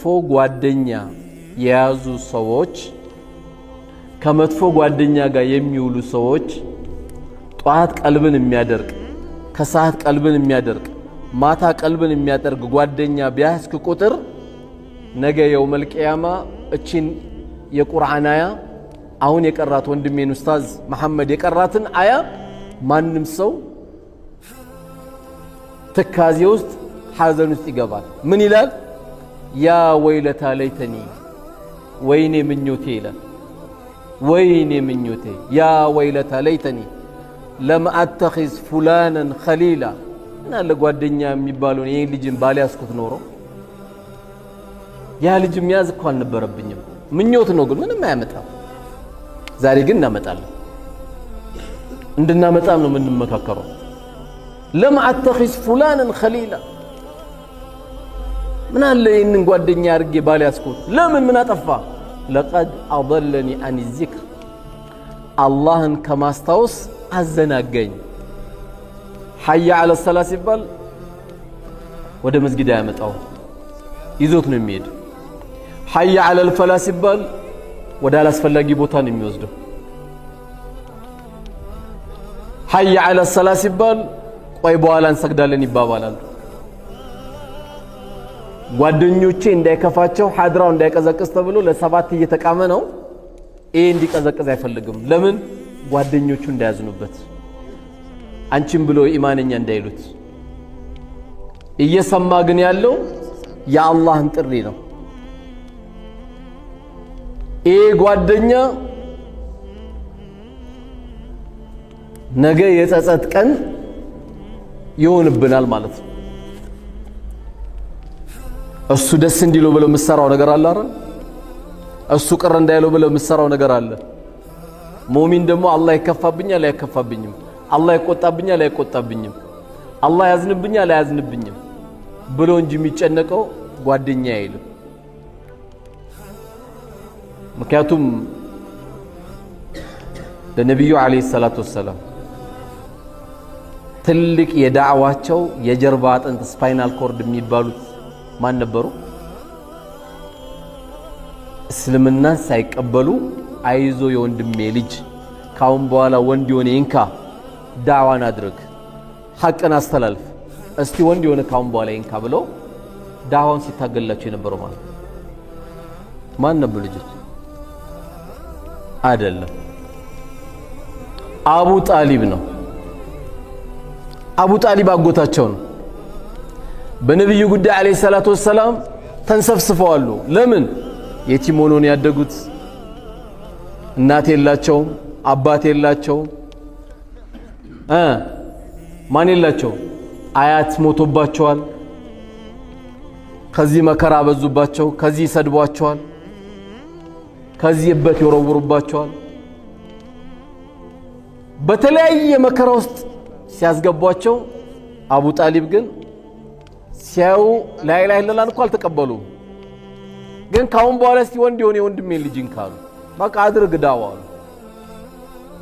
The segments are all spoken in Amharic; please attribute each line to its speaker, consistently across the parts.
Speaker 1: መጥፎ ጓደኛ የያዙ ሰዎች ከመጥፎ ጓደኛ ጋር የሚውሉ ሰዎች ጧት ቀልብን የሚያደርቅ ከሰዓት ቀልብን የሚያደርቅ ማታ ቀልብን የሚያደርግ ጓደኛ ቢያስክ ቁጥር ነገ የውመል ቂያማ እቺን የቁርአን አያ አሁን የቀራት ወንድሜን ኡስታዝ መሐመድ የቀራትን አያ ማንም ሰው ትካዜ ውስጥ ሐዘን ውስጥ ይገባል። ምን ይላል? ያ ወይለታ ለይተኒ ወይኔ ምኞቴ ይላል። ወይኔ ምኞቴ ያ ወይለታ ለይተኒ ለም አተኺዝ ፉላናን ኸሊላ እና ለጓደኛ የሚባለው ይሄን ልጅን ባልያዝኩት ኖሮ ያ ልጅ የሚያዝ እኮ አልነበረብኝም። ምኞት ነው ግን ምንም አያመጣም። ዛሬ ግን እናመጣለን። እንድናመጣም ነው የምንመካከረው። ለም አተኺዝ ፉላናን ኸሊላ ምን አለ ይህንን ጓደኛ አድርጌ ባልያዝኩት ለምን ምን አጠፋ? ለቀድ አضለኒ አን ዚክር አላህን ከማስታወስ አዘናገኝ። ሐያ ዐለ ሰላህ ሲባል ወደ መስጊድ ያመጣው ይዞት ነው የሚሄድ። ሐያ ዐለል ፈላህ ሲባል ወደ አላስፈላጊ ቦታ ነው የሚወስደው። ሐያ ዐለ ሰላህ ሲባል ቆይ በኋላ እንሰግዳለን ይባባላሉ። ጓደኞቼ እንዳይከፋቸው ሐድራው እንዳይቀዘቅዝ ተብሎ ለሰባት እየተቃመ ነው። ይሄ እንዲቀዘቅዝ አይፈልግም። ለምን? ጓደኞቹ እንዳያዝኑበት አንቺም ብሎ ኢማንኛ እንዳይሉት። እየሰማ ግን ያለው የአላህን ጥሪ ነው። ይሄ ጓደኛ ነገ የጸጸት ቀን ይሆንብናል ማለት ነው። እሱ ደስ እንዲለው ብለው የምትሰራው ነገር አለ አይደል? እሱ ቅር እንዳይለው ብለው የምትሰራው ነገር አለ። ሙእሚን ደግሞ አላህ ይከፋብኛል አይከፋብኝም፣ አላህ ይቆጣብኛል አይቆጣብኝም፣ አላህ ያዝንብኛል አያዝንብኝም ብሎ እንጂ የሚጨነቀው ጓደኛ አይልም። ምክንያቱም ለነብዩ አለይሂ ሰላቱ ወሰላም ትልቅ የዳዕዋቸው የጀርባ አጥንት ስፓይናል ኮርድ የሚባሉት ማን ነበሩ? እስልምናን ሳይቀበሉ አይዞ የወንድሜ ልጅ ካሁን በኋላ ወንድ የሆነ ይንካ፣ ዳዕዋን አድርግ፣ ሐቅን አስተላልፍ፣ እስቲ ወንድ የሆነ ካሁን በኋላ ይንካ ብለው ዳዕዋን ሲታገላቸው የነበረው ማለት ማን ነበር? ልጆች አይደለም፣ አቡ ጣሊብ ነው። አቡ ጣሊብ አጎታቸው ነው። በነብዩ ጉዳይ አለይሂ ሰላቱ ወሰላም ተንሰፍስፈዋሉ። ለምን? የቲም ሆነው ነው ያደጉት። እናት የላቸው፣ አባት የላቸው፣ ማን የላቸው፣ አያት ሞቶባቸዋል። ከዚህ መከራ በዙባቸው፣ ከዚህ ይሰድቧቸዋል፣ ከዚህ እበት ይወረውሩባቸዋል። በተለያየ መከራ ውስጥ ሲያስገቧቸው አቡ ጣሊብ ግን ሲያዩ ላኢላሃ ኢለላህ እንኳን አልተቀበሉም። ግን ካሁን በኋላ እስቲ ወንድ የሆነ የወንድሜን ልጅ እንካሉ፣ በቃ አድርግ ዳዋ አሉ።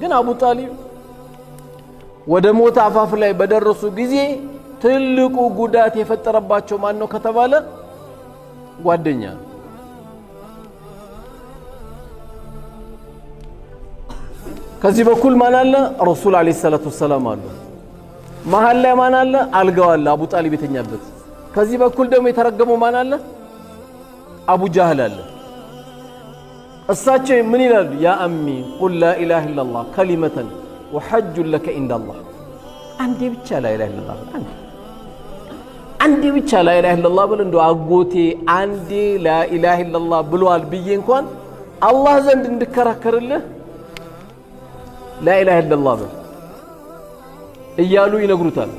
Speaker 1: ግን አቡ ጣሊብ ወደ ሞት አፋፍ ላይ በደረሱ ጊዜ ትልቁ ጉዳት የፈጠረባቸው ማን ነው ከተባለ ጓደኛ ነው። ከዚህ በኩል ማን አለ? ረሱል አለይሂ ሰላቱ ወሰላም አሉ። መሃል ላይ ማን አለ? አልጋው አለ አቡ ጣሊብ የተኛበት። ከዚህ በኩል ደግሞ የተረገመው ማን አለ? አቡ ጃህል አለ። እሳቸው ምን ይላሉ? ያ አሚ ቁል ላ ኢላሃ ኢላላህ ከሊመተን ወሐጁ ለከ ኢንደላህ። አንዴ ብቻ ላ ኢላሃ ኢላላህ አንዴ ብቻ ላ ኢላሃ ኢላላህ ብሎ እንደው አጎቴ አንዴ ላ ኢላሃ ኢላላህ ብሏል ብዬ እንኳን አላህ ዘንድ እንድከራከርልህ ላ ኢላሃ ኢላላህ በል እያሉ ይነግሩታል።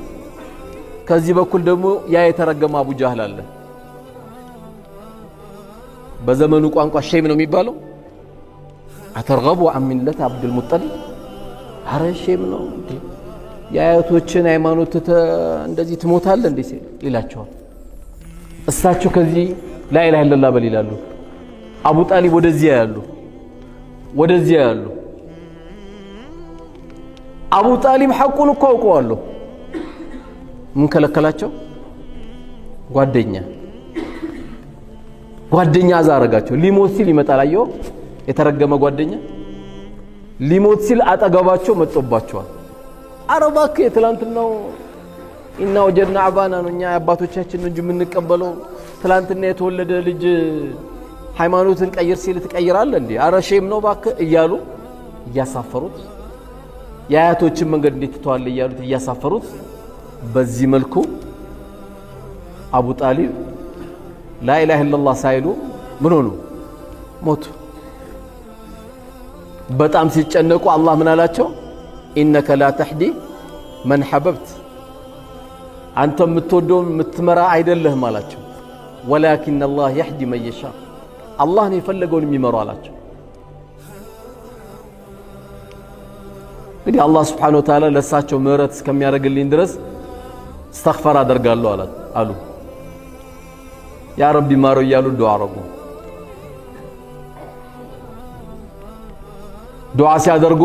Speaker 1: ከዚህ በኩል ደግሞ ያ የተረገመ አቡ ጃህል አለ። በዘመኑ ቋንቋ ሼም ነው የሚባለው። አተርገቡ አን ሚለት አብዱል ሙጠሊብ። አረ ሼም ነው እንዴ የአያቶችን ሃይማኖት እንደዚህ ትሞታለህ እንዴ ይላቸዋል። እሳቸው ከዚህ ላ ኢላሃ ኢላላህ በል ይላሉ። አቡ ጣሊብ ወደዚያ ያሉ አቡ ጣሊብ ሐቁን እኮ አውቀዋለሁ። ምን ከለከላቸው? ጓደኛ ጓደኛ አዛረጋቸው ሊሞት ሲል ይመጣል አየው የተረገመ ጓደኛ ሊሞት ሲል አጠገባቸው መጥቶባቸዋል አረባክ የትላንትናው ኢና ወጀድና አባና ነው እኛ አባቶቻችን እንጂ የምንቀበለው ትላንትና የተወለደ ልጅ ሃይማኖትን ቀይር ሲል ትቀይራለህ እንዴ አረሼም ነው ባክ እያሉ እያሳፈሩት የአያቶችን መንገድ እንዴት ተዋል እያሉት እያሳፈሩት በዚህ መልኩ አቡ ጣሊብ لا إله إلا الله ሳይሉ ምን ሆኑ ሞቱ በጣም ሲጨነቁ አላህ ምን አላቸው إنك لا تهدي من حببت አንተ የምትወደው የምትመራ አይደለህም አላቸው ولكن الله يهدي من يشاء አላህ ነው የፈለገውን የሚመራው አላቸው እንግዲህ አላህ Subhanahu Wa Ta'ala ለሳቸው ምህረት እስከሚያደርግልኝ ድረስ استغفر አደርጋለሁ አሉ ያ ረቢ ማሮ እያሉ ዱዓ አረጉ ዱዓ ሲያደርጉ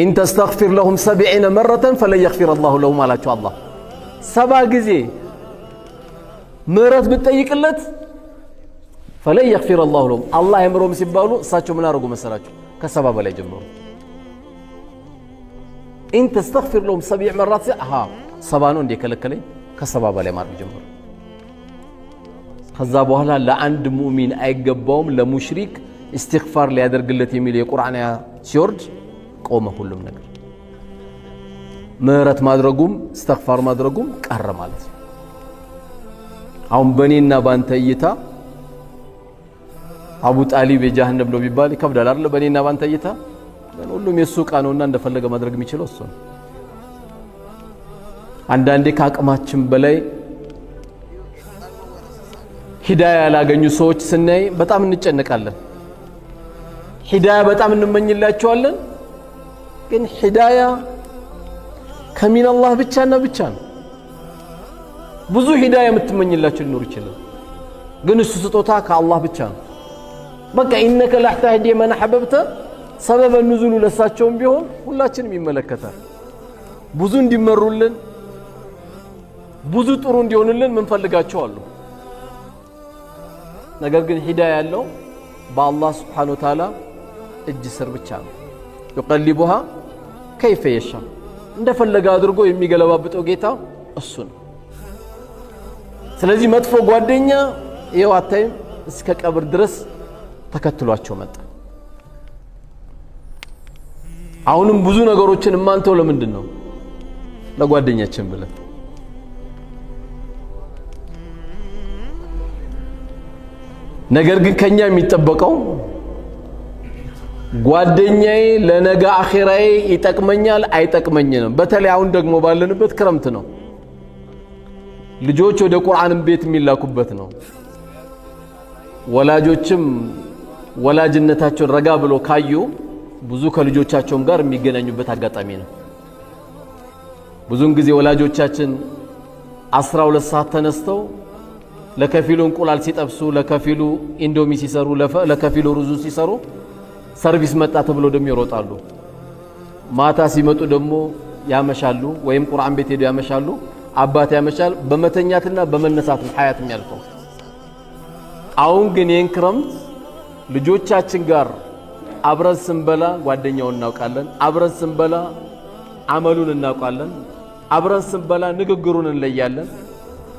Speaker 1: إن تستغفر لهم 70 مرة فلن يغفر الله لهم አላቸው አላህ 70 ጊዜ ምህረት ብትጠይቅለት فلن يغفر الله لهم አላህ ይምሮም ሲባሉ እሳቸው ምን አረጉ መሰላችሁ ከ70 በላይ ጀመሩ إن تستغفر لهم 70 مرات 70 ነው እንደ ከለከለኝ ከ70 በላይ ማድረግ ጀመሩ ከዛ በኋላ ለአንድ ሙእሚን አይገባውም ለሙሽሪክ استغفار ሊያደርግለት የሚል የቁርአን አያ ሲወርድ ቆመ ሁሉም ነገር ምህረት ማድረጉም استغفار ማድረጉም ቀረ ማለት ነው አሁን በኔና ባንተ እይታ አቡ ጣሊብ የጀሃነም ነው ቢባል ይከብዳል አይደል በኔና ባንተ እይታ ሁሉም የሱ ዕቃ ነውና እንደፈለገ ማድረግ የሚችለው እሱ ነው አንዳንዴ ከአቅማችን በላይ ሂዳያ ያላገኙ ሰዎች ስናይ በጣም እንጨነቃለን ሂዳያ በጣም እንመኝላቸዋለን ግን ሂዳያ ከሚን አላህ ብቻና ብቻ ነው ብዙ ሂዳያ የምትመኝላቸው ሊኖር ይችላል ግን እሱ ስጦታ ከአላህ ብቻ ነው በቃ ኢነከ ለህታህዲ መን ሐበብተ ሰበበ ንዙሉ ለሳቸውም ቢሆን ሁላችንም ይመለከታል ብዙ እንዲመሩልን ብዙ ጥሩ እንዲሆንልን ምን ፈልጋቸው አሉ ነገር ግን ሂዳያ ያለው በአላህ Subhanahu Wa Ta'ala እጅ ስር ብቻ ነው يقلبها كيف يشاء እንደፈለገ አድርጎ የሚገለባብጠው ጌታ እሱ ነው ስለዚህ መጥፎ ጓደኛ ይኸው አታይም እስከ ቀብር ድረስ ተከትሏቸው መጣ አሁንም ብዙ ነገሮችን ማንተው ለምንድን ነው ለጓደኛችን ብለን ነገር ግን ከኛ የሚጠበቀው ጓደኛዬ ለነገ አኺራዬ ይጠቅመኛል አይጠቅመኝም በተለይ አሁን ደግሞ ባለንበት ክረምት ነው ልጆች ወደ ቁርአን ቤት የሚላኩበት ነው ወላጆችም ወላጅነታቸውን ረጋ ብሎ ካዩ ብዙ ከልጆቻቸውም ጋር የሚገናኙበት አጋጣሚ ነው ብዙን ጊዜ ወላጆቻችን 12 ሰዓት ተነስተው ለከፊሉ እንቁላል ሲጠብሱ ለከፊሉ ኢንዶሚ ሲሰሩ ለከፊሉ ሩዙ ሲሰሩ ሰርቪስ መጣ ተብሎ ደም ይሮጣሉ ማታ ሲመጡ ደግሞ ያመሻሉ ወይም ቁርአን ቤት ሄደው ያመሻሉ አባት ያመሻል በመተኛትና በመነሳት ሐያት የሚያልፈው አሁን ግን የክረምት ልጆቻችን ጋር አብረን ስንበላ ጓደኛውን እናውቃለን አብረን ስንበላ አመሉን እናውቃለን አብረን ስንበላ ንግግሩን እንለያለን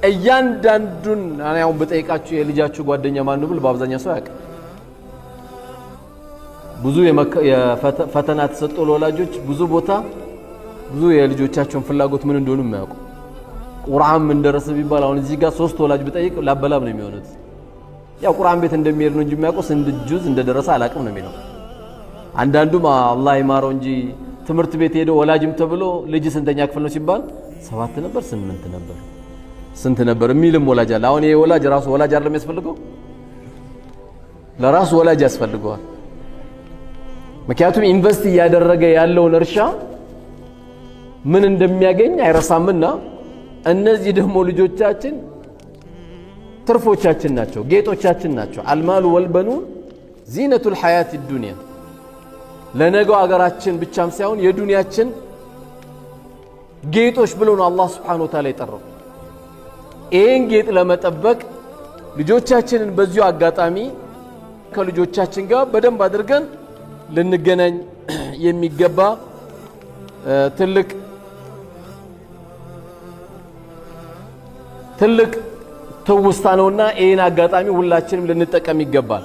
Speaker 1: እያንዳንዱን አሁን በጠይቃችሁ የልጃችሁ ጓደኛ ማን ነው ብል በአብዛኛው ሰው ያውቃል ብዙ የፈተና ተሰጥቶ ለወላጆች ብዙ ቦታ ብዙ የልጆቻቸውን ፍላጎት ምን እንደሆነ የማያውቁ ቁርአን ምን ደረሰ ቢባል አሁን እዚህ ጋር 3 ወላጅ በጠይቅ ላበላብ ነው የሚሆኑት ያው ቁርአን ቤት እንደሚሄድ ነው እንጂ የሚያውቁ ስንት ጁዝ እንደደረሰ አላቅም ነው የሚለው አንዳንዱም አላህ ይማረው እንጂ ትምህርት ቤት ሄዶ ወላጅም ተብሎ ልጅ ስንተኛ ክፍል ነው ሲባል 7 ነበር 8 ነበር ስንት ነበር የሚልም ወላጅ አለ አሁን ይሄ ወላጅ ራሱ ወላጅ አይደለም የሚያስፈልገው ለራሱ ወላጅ ያስፈልገዋል ምክንያቱም ኢንቨስት ያደረገ ያለውን እርሻ ምን እንደሚያገኝ አይረሳምና እነዚህ ደግሞ ልጆቻችን ትርፎቻችን ናቸው ጌጦቻችን ናቸው አልማሉ ወልበኑን ዚነቱል ሐያት الدنيا ለነገው አገራችን ብቻም ሳይሆን የዱንያችን ጌጦች ብሎ ነው አላህ Subhanahu Wa Ta'ala ይጠራው ይሄን ጌጥ ለመጠበቅ ልጆቻችንን በዚሁ አጋጣሚ ከልጆቻችን ጋር በደንብ አድርገን ልንገናኝ የሚገባ ትልቅ ትውስታ ነውና ይሄን አጋጣሚ ሁላችንም ልንጠቀም ይገባል።